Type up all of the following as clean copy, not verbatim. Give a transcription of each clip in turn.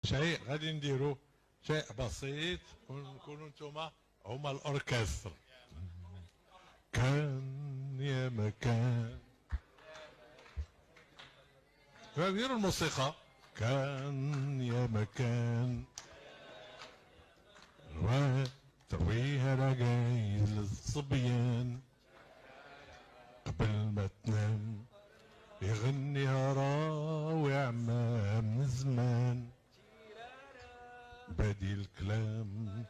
شيء غادي نديرو شيء بسيط ونكونوا نتوما هما الاوركسترا. كان يا مكان نديروا الموسيقى. كان يا مكان ترويها رجايز للصبيان قبل ما تنام يغنيها راوي عمام من زمان بادي الكلام.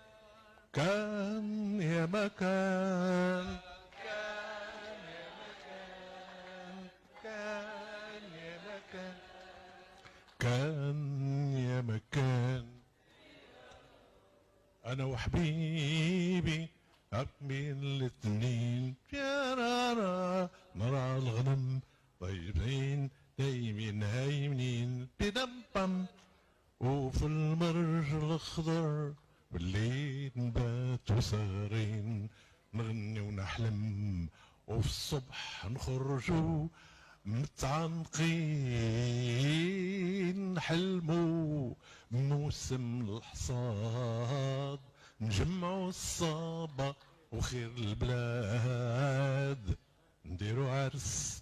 كان يا مكان كان يا مكان كان يا مكان كان يا مكان انا وحبيبي عقبين الاتنين يا رارا نرعى الغنم طيبين دايمين هايمين بدم بم وفي المرج الاخضر بالليل نبات سهرين نغني ونحلم وفي الصبح نخرجوا متعانقين نحلموا موسم الحصاد نجمعوا الصابة وخير البلاد نديروا عرس